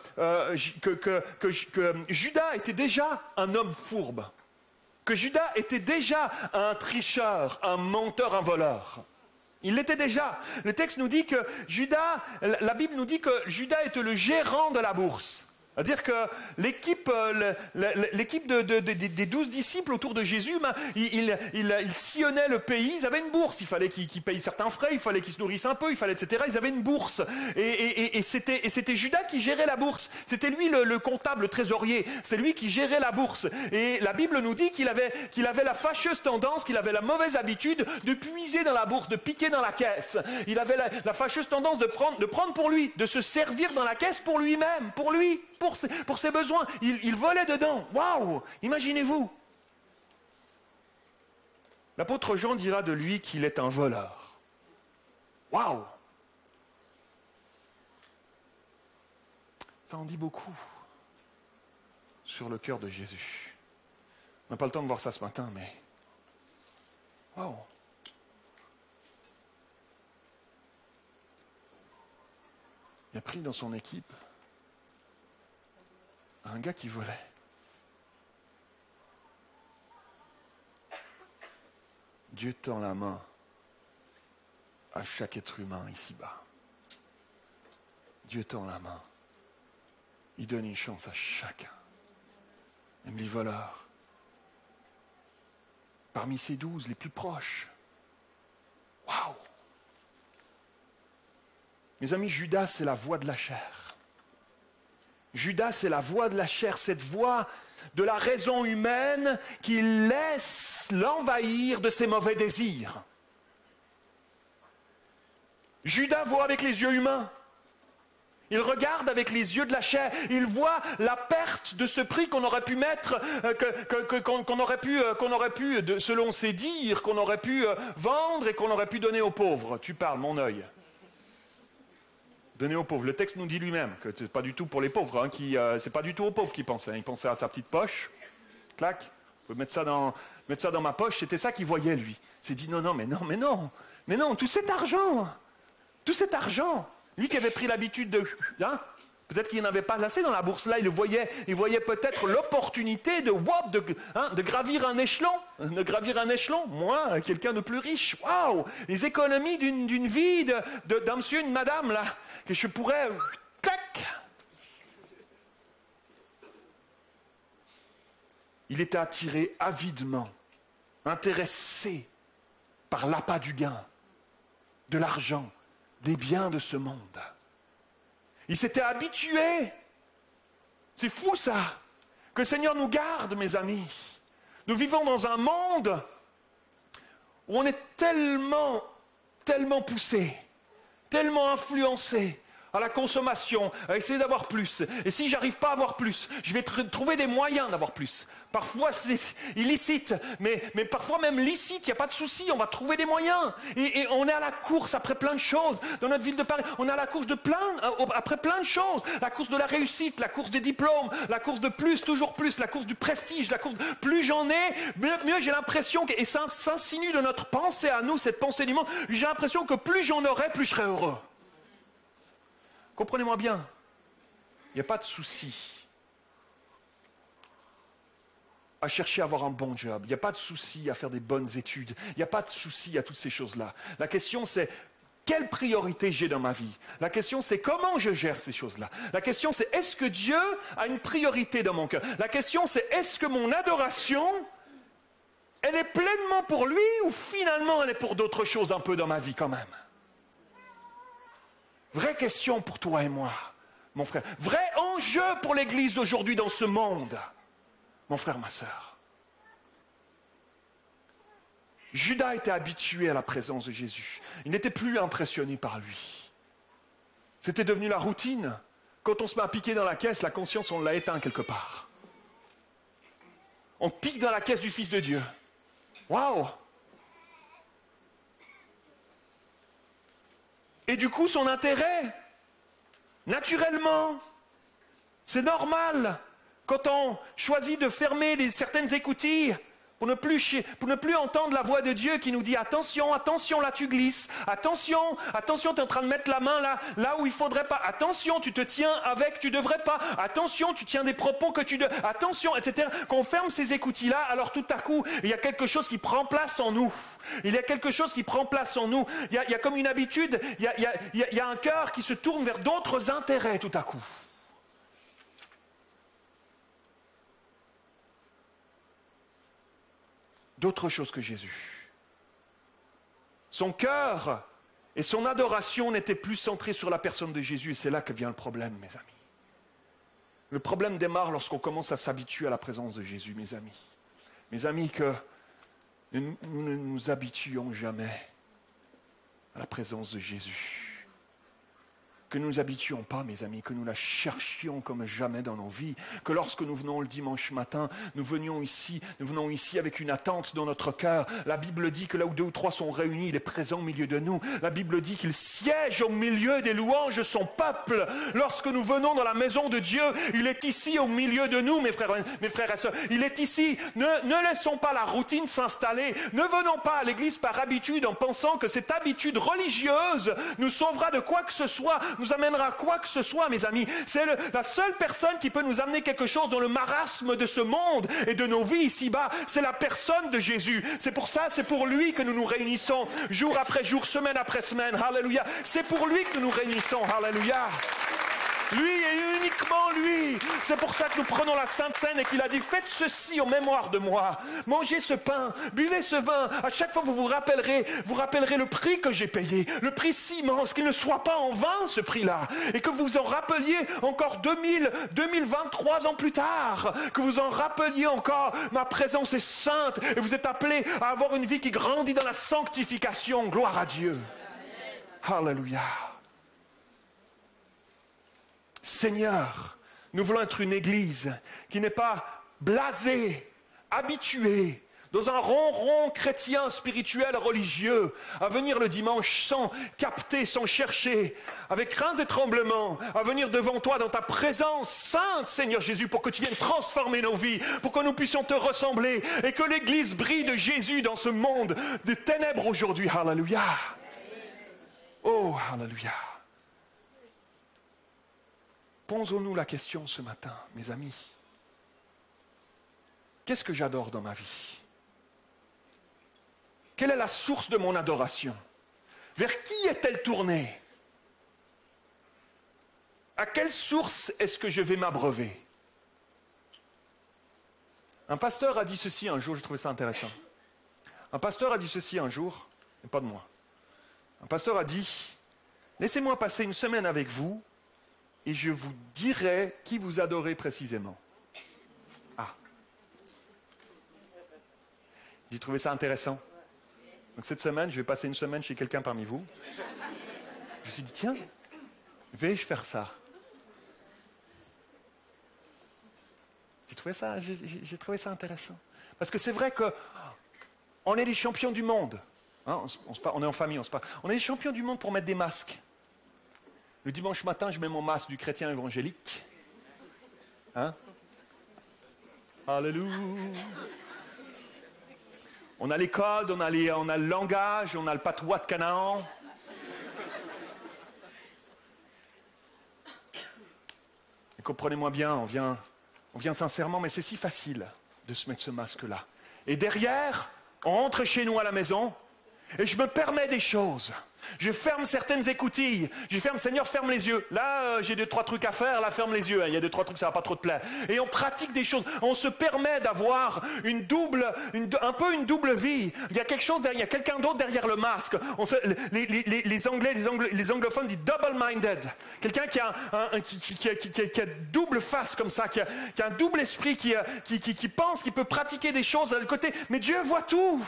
A: Judas était déjà un homme fourbe, que Judas était déjà un tricheur, un menteur, un voleur. Il l'était déjà. Le texte nous dit que la Bible nous dit que Judas était le gérant de la bourse. C'est-à-dire que l'équipe des 12 disciples autour de Jésus, ils sillonnaient le pays, ils avaient une bourse, il fallait qu'ils payent certains frais, il fallait qu'ils se nourrissent un peu, etc. Ils avaient une bourse. Et c'était Judas qui gérait la bourse. C'était lui le comptable, le trésorier. C'est lui qui gérait la bourse. Et la Bible nous dit qu'il avait la fâcheuse tendance, qu'il avait la mauvaise habitude de puiser dans la bourse, de piquer dans la caisse. Il avait la fâcheuse tendance de prendre pour lui, de se servir dans la caisse pour lui-même, pour lui. Pour ses besoins, il volait dedans. Waouh! Imaginez-vous. L'apôtre Jean dira de lui qu'il est un voleur. Waouh! Ça en dit beaucoup sur le cœur de Jésus. On n'a pas le temps de voir ça ce matin, mais waouh! Il a pris dans son équipe un gars qui volait. Dieu tend la main à chaque être humain ici-bas. Dieu tend la main. Il donne une chance à chacun. Même les voleurs. Parmi ces 12, les plus proches. Waouh! Mes amis, Judas, c'est la voix de la chair. Judas, c'est la voix de la chair, cette voix de la raison humaine qui laisse l'envahir de ses mauvais désirs. Judas voit avec les yeux humains. Il regarde avec les yeux de la chair. Il voit la perte de ce prix qu'on aurait pu mettre, qu'on aurait pu, selon ses dires, qu'on aurait pu vendre et qu'on aurait pu donner aux pauvres. Tu parles, mon œil. Donner aux pauvres. Le texte nous dit lui-même que ce n'est pas du tout pour les pauvres, hein, c'est pas du tout aux pauvres qu'il pensait. Il pensait à sa petite poche, clac, je peux mettre ça dans ma poche. C'était ça qu'il voyait, lui. Il s'est dit non, tout cet argent, lui qui avait pris l'habitude de... Hein, peut-être qu'il n'en avait pas assez dans la bourse, là, il voyait peut-être l'opportunité de gravir un échelon. Moi, quelqu'un de plus riche, waouh, les économies d'une vie d'un monsieur, une madame, là, que je pourrais... Clac. Il était attiré avidement, intéressé par l'appât du gain, de l'argent, des biens de ce monde. Il s'était habitué. C'est fou ça. Que le Seigneur nous garde, mes amis. Nous vivons dans un monde où on est tellement poussé, tellement influencé à la consommation, à essayer d'avoir plus. Et si j'arrive pas à avoir plus, je vais trouver des moyens d'avoir plus. Parfois c'est illicite, mais parfois même licite, il n'y a pas de souci, on va trouver des moyens. Et on est à la course après plein de choses. Dans notre ville de Paris, on est à la course après plein de choses. La course de la réussite, la course des diplômes, la course de plus, toujours plus, la course du prestige, la course plus j'en ai, mieux j'ai l'impression, et ça s'insinue de notre pensée à nous, cette pensée du monde, j'ai l'impression que plus j'en aurais, plus je serais heureux. Comprenez-moi bien, il n'y a pas de souci à chercher à avoir un bon job, il n'y a pas de souci à faire des bonnes études, il n'y a pas de souci à toutes ces choses-là. La question c'est, quelle priorité j'ai dans ma vie. La question, c'est comment je gère ces choses-là. La question, c'est est-ce que Dieu a une priorité dans mon cœur. La question, c'est est-ce que mon adoration, elle est pleinement pour lui ou finalement elle est pour d'autres choses un peu dans ma vie quand même. Vraie question pour toi et moi, mon frère. Vrai enjeu pour l'Église d'aujourd'hui dans ce monde, mon frère, ma sœur. Judas était habitué à la présence de Jésus. Il n'était plus impressionné par lui. C'était devenu la routine. Quand on se met à piquer dans la caisse, la conscience, on l'a éteint quelque part. On pique dans la caisse du Fils de Dieu. Waouh! Et du coup, son intérêt, naturellement, c'est normal, quand on choisit de fermer certaines écoutilles, pour ne plus entendre la voix de Dieu qui nous dit « Attention, attention, là tu glisses. Attention, attention, tu es en train de mettre la main là où il ne faudrait pas. Attention, tu te tiens avec, tu ne devrais pas. Attention, tu tiens des propos que tu devrais... Attention, etc. » Quand on ferme ces écoutilles-là, alors tout à coup, il y a quelque chose qui prend place en nous. Il y a quelque chose qui prend place en nous. Il y a comme une habitude, il y a un cœur qui se tourne vers d'autres intérêts tout à coup. D'autre chose que Jésus. Son cœur et son adoration n'étaient plus centrés sur la personne de Jésus, et c'est là que vient le problème, mes amis. Le problème démarre lorsqu'on commence à s'habituer à la présence de Jésus, mes amis. Mes amis, que nous ne nous habituons jamais à la présence de Jésus. Que nous ne nous habituions pas, mes amis, que nous la cherchions comme jamais dans nos vies, que lorsque nous venons le dimanche matin, nous venons ici avec une attente dans notre cœur. La Bible dit que là où 2 ou 3 sont réunis, il est présent au milieu de nous. La Bible dit qu'il siège au milieu des louanges de son peuple. Lorsque nous venons dans la maison de Dieu, il est ici au milieu de nous, mes frères et sœurs. Il est ici. Ne laissons pas la routine s'installer. Ne venons pas à l'église par habitude en pensant que cette habitude religieuse nous sauvera de quoi que ce soit, nous amènera quoi que ce soit, mes amis. C'est la seule personne qui peut nous amener quelque chose dans le marasme de ce monde et de nos vies ici-bas. C'est la personne de Jésus. C'est pour ça, c'est pour lui que nous nous réunissons jour après jour, semaine après semaine. Alléluia. C'est pour lui que nous nous réunissons. Alléluia. Lui et uniquement lui. C'est pour ça que nous prenons la Sainte Seine et qu'il a dit « Faites ceci en mémoire de moi. Mangez ce pain, buvez ce vin. À chaque fois, vous rappellerez le prix que j'ai payé. Le prix si immense, qu'il ne soit pas en vain ce prix-là. Et que vous en rappeliez encore 2023 ans plus tard. Que vous en rappeliez encore. Ma présence est sainte et vous êtes appelés à avoir une vie qui grandit dans la sanctification. Gloire à Dieu. Alléluia. Seigneur, nous voulons être une église qui n'est pas blasée, habituée, dans un ronron chrétien, spirituel, religieux, à venir le dimanche sans capter, sans chercher, avec crainte et tremblement, à venir devant toi dans ta présence sainte, Seigneur Jésus, pour que tu viennes transformer nos vies, pour que nous puissions te ressembler et que l'église brille de Jésus dans ce monde de ténèbres aujourd'hui. Alléluia. Oh, alléluia. Posons-nous la question ce matin, mes amis. Qu'est-ce que j'adore dans ma vie? Quelle est la source de mon adoration? Vers qui est-elle tournée? À quelle source est-ce que je vais m'abreuver? Un pasteur a dit ceci un jour, je trouvais ça intéressant. Un pasteur a dit ceci un jour, mais pas de moi. Un pasteur a dit, laissez-moi passer une semaine avec vous, et je vous dirai qui vous adorez précisément. Ah. J'ai trouvé ça intéressant. Donc cette semaine, je vais passer une semaine chez quelqu'un parmi vous. Je me suis dit, tiens, vais-je faire ça? J'ai trouvé ça intéressant. Parce que c'est vrai qu'on est les champions du monde. Hein, on est en famille, on est les champions du monde pour mettre des masques. Le dimanche matin, je mets mon masque du chrétien évangélique. Hein? Alléluia. On a les codes, on a le langage, on a le patois de Canaan. Et comprenez-moi bien, on vient sincèrement, mais c'est si facile de se mettre ce masque-là. Et derrière, on rentre chez nous à la maison, Et je me permets des choses. Je ferme certaines écoutilles. Je ferme, Seigneur, ferme les yeux. Là, j'ai 2-3 trucs à faire. Là, ferme les yeux. Il y a 2-3 trucs, ça va pas trop te plaire. Et on pratique des choses. On se permet d'avoir un peu une double vie. Il y a quelque chose derrière, il y a quelqu'un d'autre derrière le masque. Les anglophones disent double-minded. Quelqu'un qui a double face comme ça, qui a un double esprit, qui pense qu'il peut pratiquer des choses de côté. Mais Dieu voit tout.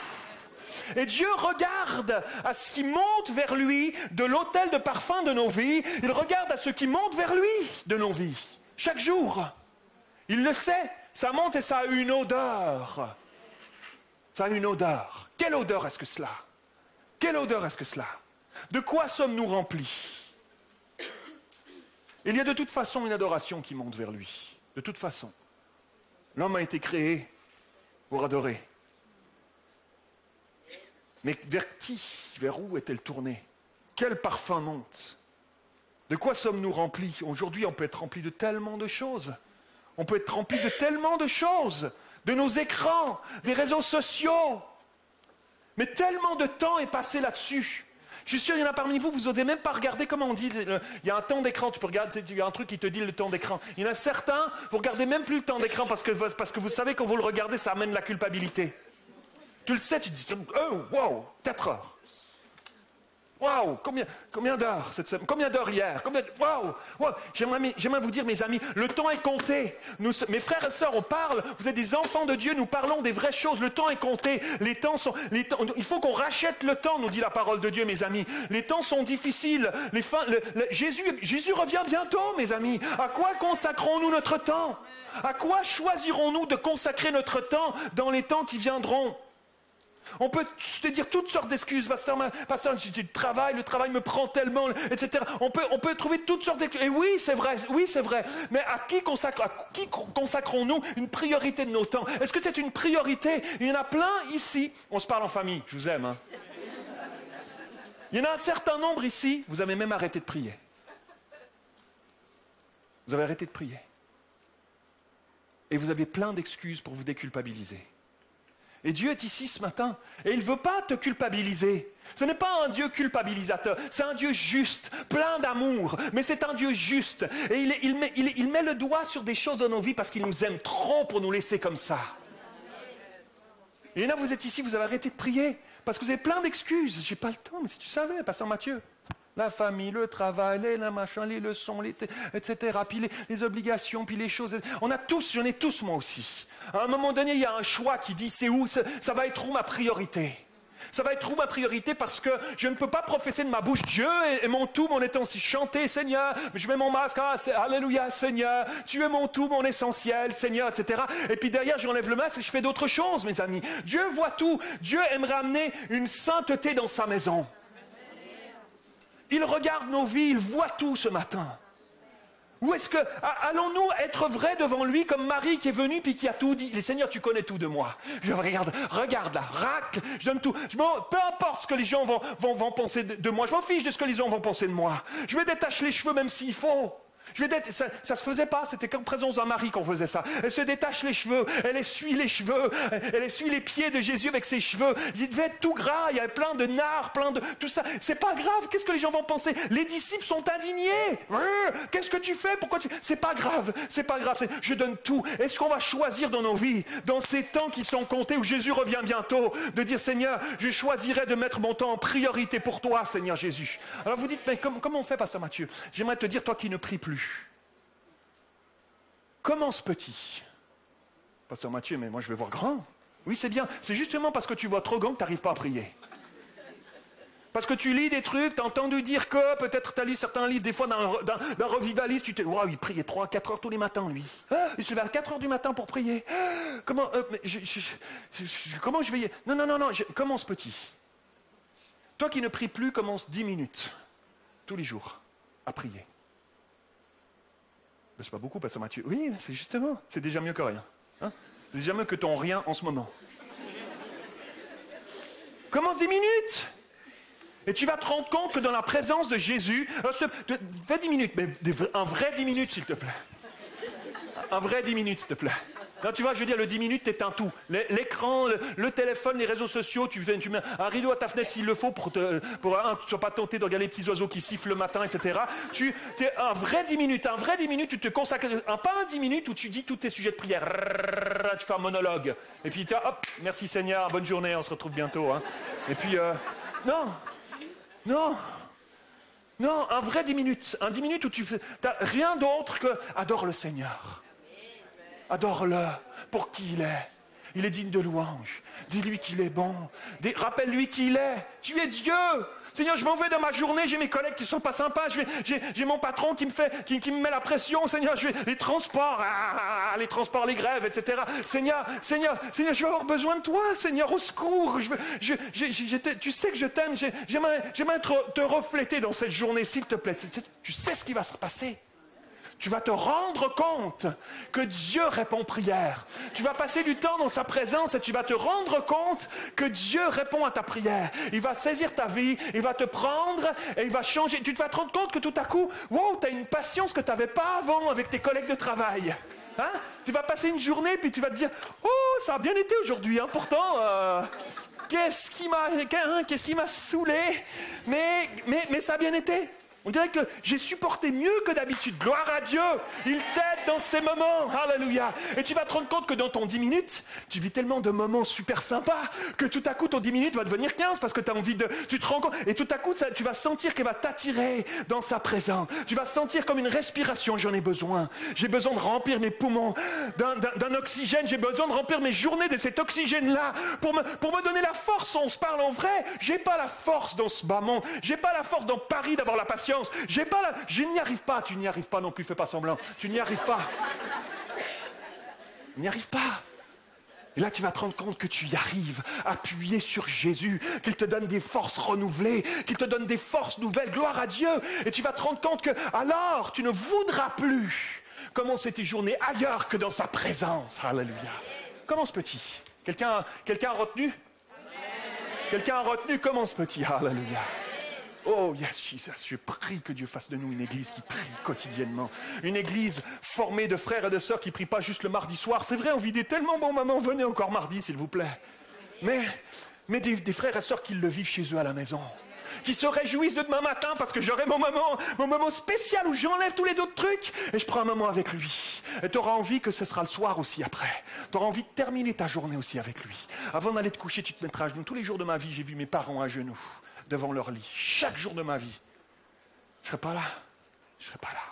A: Et Dieu regarde à ce qui monte vers lui de l'autel de parfum de nos vies. Il regarde à ce qui monte vers lui de nos vies. Chaque jour. Il le sait. Ça monte et ça a une odeur. Ça a une odeur. Quelle odeur est-ce que cela? Quelle odeur est-ce que cela? De quoi sommes-nous remplis? Il y a de toute façon une adoration qui monte vers lui. De toute façon. L'homme a été créé pour adorer. Mais vers qui, vers où est-elle tournée? Quel parfum monte? De quoi sommes-nous remplis? Aujourd'hui, on peut être rempli de tellement de choses. On peut être rempli de tellement de choses. De nos écrans, des réseaux sociaux. Mais tellement de temps est passé là-dessus. Je suis sûr qu'il y en a parmi vous, vous n'osez même pas regarder comment on dit. Il y a un temps d'écran, tu peux regarder, il y a un truc qui te dit le temps d'écran. Il y en a certains, vous ne regardez même plus le temps d'écran parce que vous savez quand vous le regardez, ça amène la culpabilité. Tu le sais, tu te dis, oh, wow, 4 heures. Waouh, combien d'heures cette semaine? Combien d'heures hier? Waouh. J'aimerais vous dire, mes amis, le temps est compté. Mes frères et sœurs, on parle, vous êtes des enfants de Dieu, nous parlons des vraies choses. Le temps est compté. Il faut qu'on rachète le temps, nous dit la parole de Dieu, mes amis. Les temps sont difficiles. Jésus revient bientôt, mes amis. À quoi consacrons-nous notre temps? À quoi choisirons-nous de consacrer notre temps dans les temps qui viendront? On peut te dire toutes sortes d'excuses, pasteur, j'ai du travail, le travail me prend tellement, etc. On peut trouver toutes sortes d'excuses. Et oui, c'est vrai. Mais à qui consacrons-nous une priorité de nos temps? Est-ce que c'est une priorité? Il y en a plein ici. On se parle en famille, je vous aime. Hein. Il y en a un certain nombre ici, vous avez même arrêté de prier. Vous avez arrêté de prier. Et vous avez plein d'excuses pour vous déculpabiliser. Et Dieu est ici ce matin, et il ne veut pas te culpabiliser. Ce n'est pas un Dieu culpabilisateur, c'est un Dieu juste, plein d'amour, mais c'est un Dieu juste. Et il met le doigt sur des choses dans nos vies parce qu'il nous aime trop pour nous laisser comme ça. Et là, vous êtes ici, vous avez arrêté de prier, parce que vous avez plein d'excuses. J'ai pas le temps, mais si tu savais, pasteur Mathieu. La famille, le travail, les machins, les leçons, etc. Puis les obligations, puis les choses. J'en ai tous moi aussi. À un moment donné, il y a un choix qui dit c'est où, ça va être où ma priorité? Ça va être où ma priorité parce que je ne peux pas professer de ma bouche Dieu est mon tout, mon essentiel. Chanter, Seigneur, je mets mon masque, alléluia, Seigneur, tu es mon tout, mon essentiel, Seigneur, etc. Et puis derrière, j'enlève le masque et je fais d'autres choses, mes amis. Dieu voit tout. Dieu aimerait amener une sainteté dans sa maison. Il regarde nos vies, il voit tout ce matin. Ou est-ce que, allons-nous être vrais devant lui comme Marie qui est venue puis qui a tout dit? Seigneur, tu connais tout de moi. Je regarde là, racle, je donne tout. Peu importe ce que les gens vont penser de moi, je m'en fiche de ce que les gens vont penser de moi. Je me détache les cheveux même s'il faut. Ça se faisait pas, c'était qu'en présence d'un mari qu'on faisait ça. Elle se détache les cheveux, elle essuie les cheveux, elle essuie les pieds de Jésus avec ses cheveux. Il devait être tout gras, il y avait plein de nards, plein de tout ça. C'est pas grave, qu'est-ce que les gens vont penser? Les disciples sont indignés. Qu'est-ce que tu fais? Pourquoi c'est pas grave, je donne tout. Est-ce qu'on va choisir dans nos vies, dans ces temps qui sont comptés où Jésus revient bientôt, de dire Seigneur, je choisirai de mettre mon temps en priorité pour toi, Seigneur Jésus. Alors vous dites, mais comment on fait, pasteur Mathieu? J'aimerais te dire, toi qui ne pries plus. Commence petit. Pasteur Mathieu, mais moi je vais voir grand. Oui, c'est bien. C'est justement parce que tu vois trop grand que tu n'arrives pas à prier. Parce que tu lis des trucs, tu as entendu dire que, peut-être tu as lu certains livres, des fois d'un revivaliste, tu te dis, waouh, il priait 3-4 heures tous les matins, lui. Il se levait à 4 heures du matin pour prier. Comment je vais... Non, commence petit. Toi qui ne pries plus, commence 10 minutes, tous les jours, à prier. C'est pas beaucoup, pasteur Mathieu. Oui, c'est justement, c'est déjà mieux que rien. Hein? C'est déjà mieux que ton rien en ce moment. Commence 10 minutes. Et tu vas te rendre compte que dans la présence de Jésus, fais 10 minutes, mais un vrai 10 minutes, s'il te plaît. Un vrai 10 minutes, s'il te plaît. Non, tu vois, je veux dire, le 10 minutes, t'éteins tout. L'écran, le téléphone, les réseaux sociaux, tu mets un rideau à ta fenêtre s'il le faut pour que tu ne sois pas tenté de regarder les petits oiseaux qui sifflent le matin, etc. Un vrai 10 minutes, tu te consacres, pas un 10 minutes où tu dis tous tes sujets de prière. Tu fais un monologue. Et puis, hop, merci Seigneur, bonne journée, on se retrouve bientôt. Hein. Et puis, non, un vrai 10 minutes. Un 10 minutes où tu n'as rien d'autre que adore le Seigneur. Adore-le pour qui il est. Il est digne de louange. Dis-lui qu'il est bon. Rappelle-lui qui il est. Tu es Dieu. Seigneur, je m'en vais dans ma journée, j'ai mes collègues qui sont pas sympas, j'ai mon patron qui me met la pression. Seigneur, les transports, les grèves, etc. Seigneur, je vais avoir besoin de toi. Seigneur, au secours. Tu sais que je t'aime. J'aimerais te refléter dans cette journée, s'il te plaît. Tu sais ce qui va se passer. Tu vas te rendre compte que Dieu répond aux prières. Tu vas passer du temps dans sa présence et tu vas te rendre compte que Dieu répond à ta prière. Il va saisir ta vie, il va te prendre et il va changer. Tu vas te rendre compte que tout à coup, wow, tu as une patience que tu n'avais pas avant avec tes collègues de travail. Hein? Tu vas passer une journée puis tu vas te dire, oh, ça a bien été aujourd'hui. Hein? Pourtant, qu'est-ce qui m'a saoulé, mais ça a bien été. On dirait que j'ai supporté mieux que d'habitude. Gloire à Dieu. Il t'aide dans ces moments. Alléluia. Et tu vas te rendre compte que dans ton 10 minutes, tu vis tellement de moments super sympas que tout à coup, ton 10 minutes va devenir 15 parce que tu as envie de... Tu te rends compte. Et tout à coup, tu vas sentir qu'elle va t'attirer dans sa présence. Tu vas sentir comme une respiration. J'en ai besoin. J'ai besoin de remplir mes poumons d'un oxygène. J'ai besoin de remplir mes journées de cet oxygène-là pour me donner la force. On se parle en vrai. J'ai pas la force dans ce bas monde. J'ai pas la force dans Paris d'avoir la patience. Je n'y arrive pas. Tu n'y arrives pas non plus, fais pas semblant. Tu n'y arrives pas. Tu n'y arrives pas. Et là, tu vas te rendre compte que tu y arrives, appuyé sur Jésus, qu'il te donne des forces renouvelées, qu'il te donne des forces nouvelles. Gloire à Dieu. Et tu vas te rendre compte que, alors, tu ne voudras plus commencer tes journées ailleurs que dans sa présence. Alléluia. Commence petit. Quelqu'un a retenu? Quelqu'un a retenu? Commence petit. Alléluia. Oh, yes, Jesus, je prie que Dieu fasse de nous une église qui prie quotidiennement. Une église formée de frères et de sœurs qui ne prient pas juste le mardi soir. C'est vrai, on vit des tellement bons moments. Venez encore mardi, s'il vous plaît. Mais des frères et sœurs qui le vivent chez eux à la maison. Qui se réjouissent de demain matin parce que j'aurai mon moment spécial où j'enlève tous les autres trucs et je prends un moment avec lui. Et tu auras envie que ce sera le soir aussi après. Tu auras envie de terminer ta journée aussi avec lui. Avant d'aller te coucher, tu te mettras à genoux. Tous les jours de ma vie, j'ai vu mes parents à genoux devant leur lit. Chaque jour de ma vie. Je ne serai pas là. Je ne serai pas là.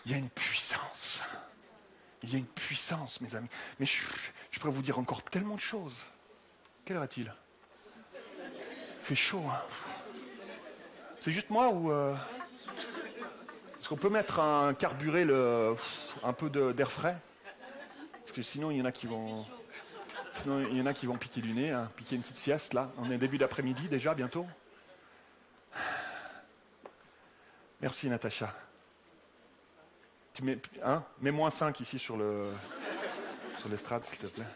A: Il y a une puissance. Il y a une puissance, mes amis. Mais je pourrais vous dire encore tellement de choses. Quelle heure est-il? Il fait chaud, hein? C'est juste moi ou... Est-ce qu'on peut mettre un carburé, un peu d'air frais? Parce que sinon, il y en a qui vont... Sinon, il y en a qui vont piquer du nez, hein, piquer une petite sieste, là. On est début d'après-midi, déjà, bientôt. Merci, Natacha. Tu mets, hein, mets -5 ici sur l'estrade, s'il te plaît.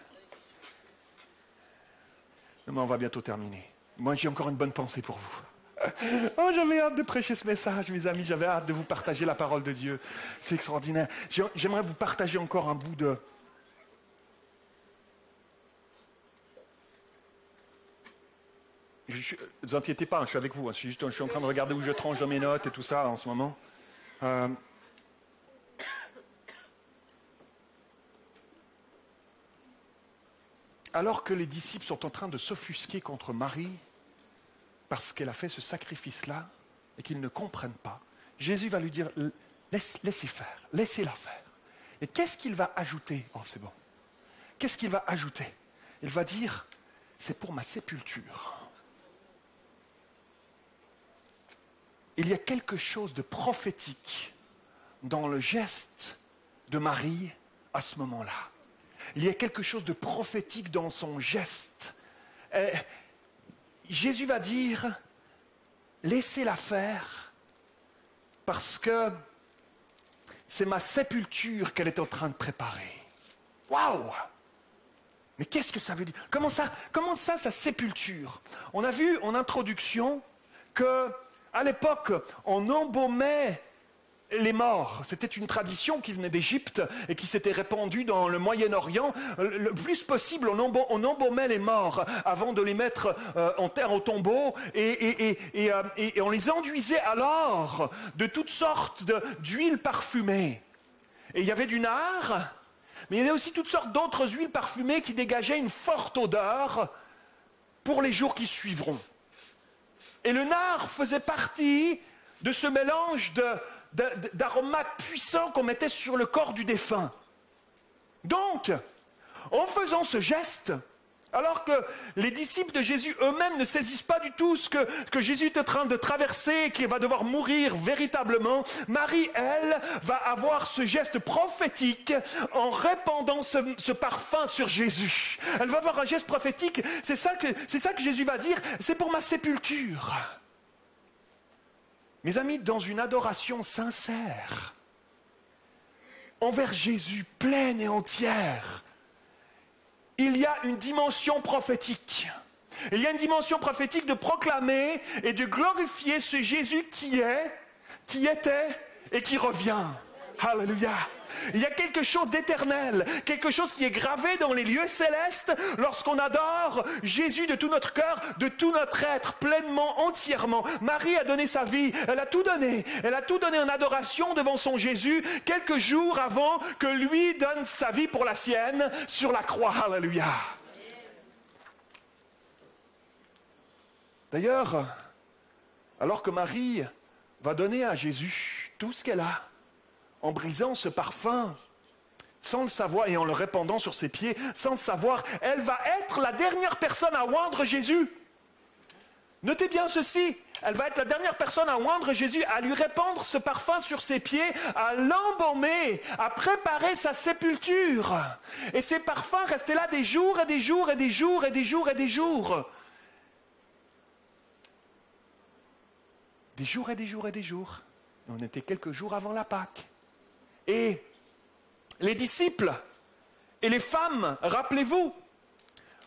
A: Non, mais on va bientôt terminer. Moi, j'ai encore une bonne pensée pour vous. Oh, j'avais hâte de prêcher ce message, mes amis. J'avais hâte de vous partager la parole de Dieu. C'est extraordinaire. J'aimerais vous partager encore un bout de... Ne vous inquiétez pas, je suis avec vous. Je suis en train de regarder où je tranche dans mes notes et tout ça en ce moment. Alors que les disciples sont en train de s'offusquer contre Marie parce qu'elle a fait ce sacrifice-là et qu'ils ne comprennent pas, Jésus va lui dire, laissez faire, laissez-la faire. Et qu'est-ce qu'il va ajouter? Oh, c'est bon. Qu'est-ce qu'il va ajouter? Il va dire, c'est pour ma sépulture. Il y a quelque chose de prophétique dans le geste de Marie à ce moment-là. Il y a quelque chose de prophétique dans son geste. Jésus va dire, laissez-la faire parce que c'est ma sépulture qu'elle est en train de préparer. Waouh! Mais qu'est-ce que ça veut dire? Comment ça, sa sépulture? On a vu en introduction que à l'époque, on embaumait les morts. C'était une tradition qui venait d'Égypte et qui s'était répandue dans le Moyen-Orient. Le plus possible, on embaumait les morts avant de les mettre en terre au tombeau et on les enduisait alors de toutes sortes d'huiles parfumées. Et il y avait du nard, mais il y avait aussi toutes sortes d'autres huiles parfumées qui dégageaient une forte odeur pour les jours qui suivront. Et le nard faisait partie de ce mélange d'aromates puissants qu'on mettait sur le corps du défunt. Donc, en faisant ce geste, alors que les disciples de Jésus eux-mêmes ne saisissent pas du tout ce que Jésus est en train de traverser, qu'il va devoir mourir véritablement, Marie, elle, va avoir ce geste prophétique en répandant ce parfum sur Jésus. Elle va avoir un geste prophétique, c'est ça que Jésus va dire, c'est pour ma sépulture. Mes amis, dans une adoration sincère, envers Jésus, pleine et entière, il y a une dimension prophétique. Il y a une dimension prophétique de proclamer et de glorifier ce Jésus qui est, qui était et qui revient. Alléluia. Il y a quelque chose d'éternel, quelque chose qui est gravé dans les lieux célestes lorsqu'on adore Jésus de tout notre cœur, de tout notre être, pleinement, entièrement. Marie a donné sa vie, elle a tout donné. Elle a tout donné en adoration devant son Jésus quelques jours avant que lui donne sa vie pour la sienne sur la croix. Alléluia. D'ailleurs, alors que Marie va donner à Jésus tout ce qu'elle a, en brisant ce parfum, sans le savoir, et en le répandant sur ses pieds, sans le savoir, elle va être la dernière personne à oindre Jésus. Notez bien ceci, elle va être la dernière personne à oindre Jésus, à lui répandre ce parfum sur ses pieds, à l'embaumer, à préparer sa sépulture. Et ces parfums restaient là des jours et des jours et des jours et des jours et des jours. Des jours et des jours et des jours. On était quelques jours avant la Pâque. Et les disciples et les femmes, rappelez-vous,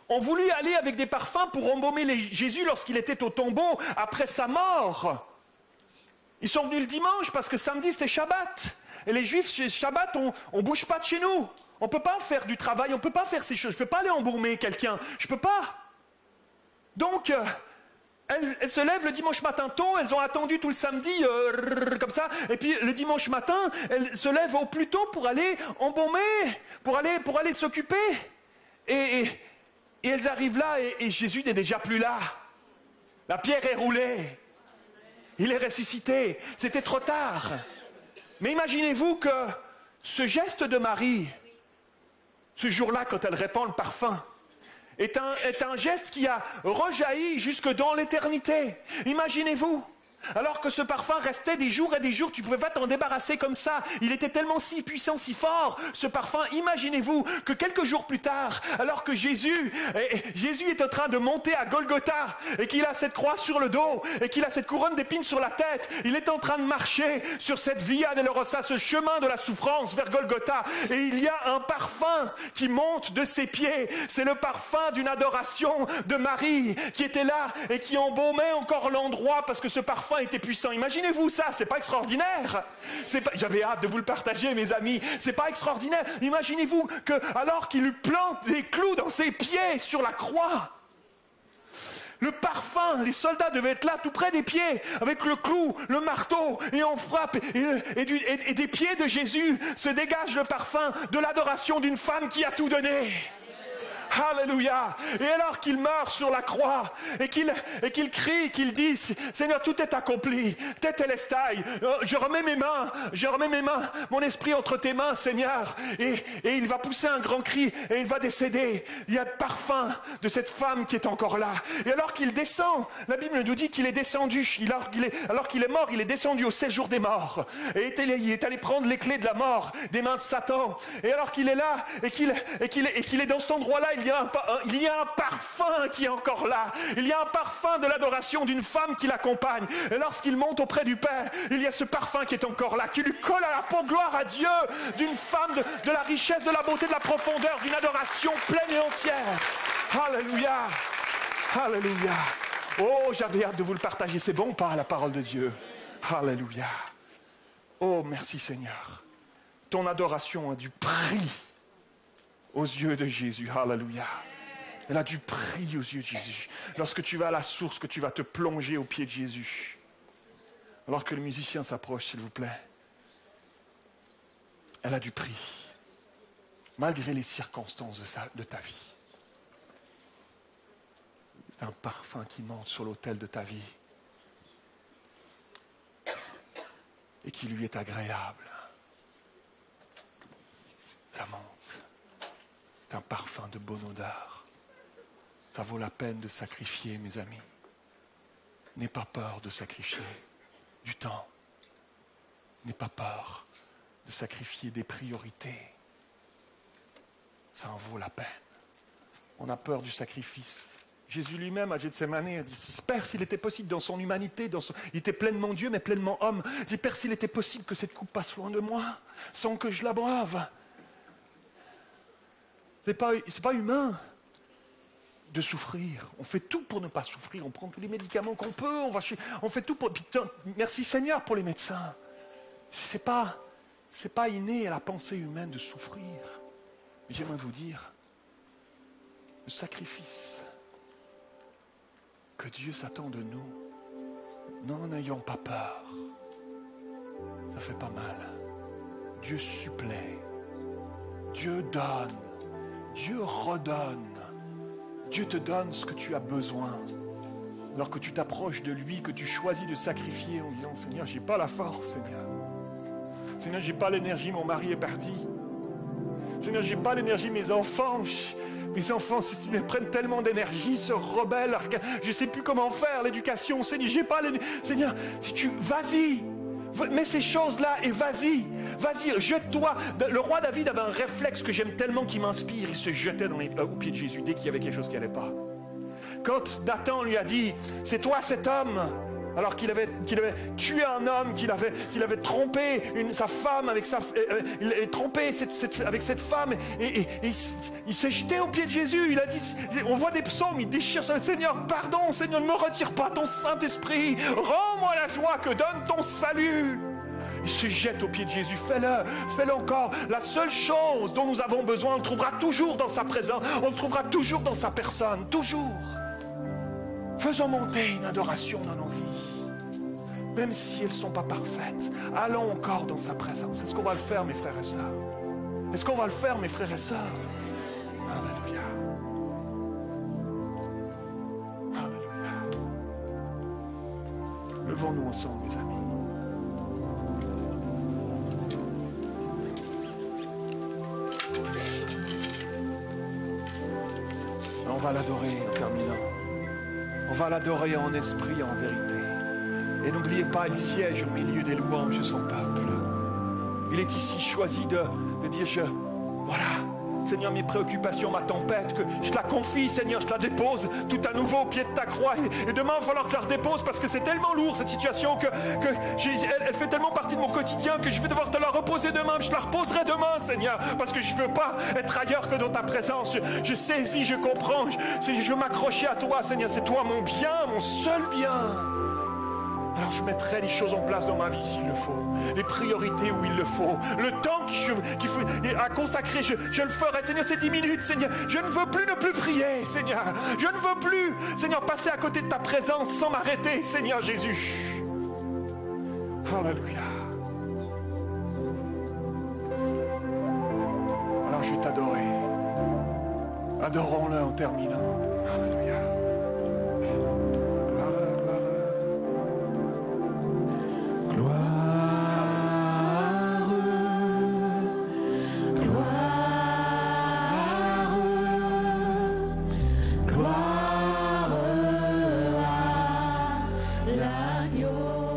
A: ont voulu aller avec des parfums pour embaumer Jésus lorsqu'il était au tombeau après sa mort. Ils sont venus le dimanche parce que samedi c'était Shabbat. Et les Juifs, chez Shabbat, on ne bouge pas de chez nous. On ne peut pas faire du travail, on ne peut pas faire ces choses. Je ne peux pas aller embaumer quelqu'un, je ne peux pas. Donc, elles se lèvent le dimanche matin tôt, elles ont attendu tout le samedi, comme ça, et puis le dimanche matin, elles se lèvent au plus tôt pour aller embaumer, pour aller s'occuper. Et elles arrivent là, et Jésus n'est déjà plus là. La pierre est roulée. Il est ressuscité. C'était trop tard. Mais imaginez-vous que ce geste de Marie, ce jour-là, quand elle répand le parfum, est un geste qui a rejailli jusque dans l'éternité. Imaginez-vous, alors que ce parfum restait des jours et des jours, tu ne pouvais pas t'en débarrasser comme ça. Il était tellement si puissant, si fort, ce parfum. Imaginez-vous que quelques jours plus tard, alors que Jésus est en train de monter à Golgotha et qu'il a cette croix sur le dos et qu'il a cette couronne d'épines sur la tête, il est en train de marcher sur cette Via Dolorosa, ce chemin de la souffrance vers Golgotha. Et il y a un parfum qui monte de ses pieds. C'est le parfum d'une adoration de Marie qui était là et qui embaumait encore l'endroit parce que ce parfum était puissant. Imaginez-vous ça, c'est pas extraordinaire? J'avais hâte de vous le partager, mes amis. C'est pas extraordinaire? Imaginez-vous que alors qu'il lui plante des clous dans ses pieds sur la croix, le parfum, les soldats devaient être là tout près des pieds, avec le clou, le marteau, et on frappe, et des pieds de Jésus se dégage le parfum de l'adoration d'une femme qui a tout donné. Alléluia. Et alors qu'il meurt sur la croix et qu'il crie, qu'il dit, Seigneur, tout est accompli, tetelestai, je remets mes mains, mon esprit entre tes mains, Seigneur. Et il va pousser un grand cri et il va décéder. Il y a le parfum de cette femme qui est encore là. Et alors qu'il descend, la Bible nous dit qu'il est descendu, alors qu'il est mort, il est descendu au séjour des morts. Et il est allé prendre les clés de la mort des mains de Satan. Et alors qu'il est là et qu'il est dans cet endroit-là, il y a un parfum qui est encore là. Il y a un parfum de l'adoration d'une femme qui l'accompagne. Et lorsqu'il monte auprès du Père, il y a ce parfum qui est encore là, qui lui colle à la peau. Gloire à Dieu, d'une femme de la richesse, de la beauté, de la profondeur, d'une adoration pleine et entière. Alléluia. Alléluia. Oh, j'avais hâte de vous le partager. C'est bon ou pas, la parole de Dieu? Alléluia. Oh, merci Seigneur. Ton adoration a du prix aux yeux de Jésus. Alléluia. Elle a du prix aux yeux de Jésus. Lorsque tu vas à la source, que tu vas te plonger aux pieds de Jésus. Alors que le musicien s'approche, s'il vous plaît. Elle a du prix. Malgré les circonstances de ta vie. C'est un parfum qui monte sur l'autel de ta vie. Et qui lui est agréable. Ça monte. C'est un parfum de bonne odeur. Ça vaut la peine de sacrifier, mes amis. N'aie pas peur de sacrifier du temps. N'aie pas peur de sacrifier des priorités. Ça en vaut la peine. On a peur du sacrifice. Jésus lui-même, à Gethsémani, a dit, Père, s'il était possible dans son humanité, il était pleinement Dieu, mais pleinement homme. Il dit, Père, s'il était possible que cette coupe passe loin de moi, sans que je la boive. C'est pas humain de souffrir. On fait tout pour ne pas souffrir. On prend tous les médicaments qu'on peut. On fait tout pour... Merci Seigneur pour les médecins. C'est pas inné à la pensée humaine de souffrir. Mais j'aimerais vous dire, le sacrifice que Dieu s'attend de nous, n'en ayons pas peur. Ça fait pas mal. Dieu supplée. Dieu donne. Dieu redonne. Dieu te donne ce que tu as besoin. Alors que tu t'approches de lui, que tu choisis de sacrifier en disant, Seigneur, j'ai pas la force, Seigneur. Seigneur, j'ai pas l'énergie, mon mari est parti. Seigneur, j'ai pas l'énergie, mes enfants, ils prennent tellement d'énergie, se rebellent, je sais plus comment faire, l'éducation, Seigneur, j'ai pas l'énergie. Seigneur, si tu, vas-y, mets ces choses-là et vas-y, jette-toi. Le roi David avait un réflexe que j'aime tellement qui m'inspire, il se jetait aux pieds de Jésus dès qu'il y avait quelque chose qui n'allait pas. Quand Nathan lui a dit, c'est toi cet homme, alors qu'il avait tué un homme, qu'il avait trompé sa femme, il avait trompé avec cette femme, et il s'est jeté aux pieds de Jésus. Il a dit, on voit des psaumes, il déchire ça, Seigneur, pardon, Seigneur, ne me retire pas ton Saint-Esprit, rends-moi la joie que donne ton salut. Il se jette aux pieds de Jésus, fais-le encore. La seule chose dont nous avons besoin, on le trouvera toujours dans sa présence, on le trouvera toujours dans sa personne, toujours. Faisons monter une adoration dans nos vies, même si elles ne sont pas parfaites. Allons encore dans sa présence. Est-ce qu'on va le faire, mes frères et sœurs? Est-ce qu'on va le faire, mes frères et sœurs? Alléluia. Alléluia. Levons-nous ensemble, mes amis. On va l'adorer en terminant. On va l'adorer en esprit et en vérité. Et n'oubliez pas, il siège au milieu des louanges de son peuple. Il est ici choisi de dire, voilà, Seigneur, mes préoccupations, ma tempête, que je te la confie, Seigneur, je te la dépose tout à nouveau au pied de ta croix. Et demain, il va falloir que je la redépose parce que c'est tellement lourd, cette situation, elle fait tellement partie de mon quotidien que je vais devoir te la reposer demain. Je te la reposerai demain, Seigneur, parce que je ne veux pas être ailleurs que dans ta présence. Je saisis, je comprends, je veux m'accrocher à toi, Seigneur. C'est toi mon bien, mon seul bien. Alors je mettrai les choses en place dans ma vie s'il le faut, les priorités où il le faut, le temps qu'il faut à consacrer, je le ferai. Seigneur, c'est 10 minutes, Seigneur. Je ne veux plus ne plus prier, Seigneur. Je ne veux plus, Seigneur, passer à côté de ta présence sans m'arrêter, Seigneur Jésus. Alléluia. Alors je vais t'adorer. Adorons-le en terminant. Alléluia.
B: L'agneau.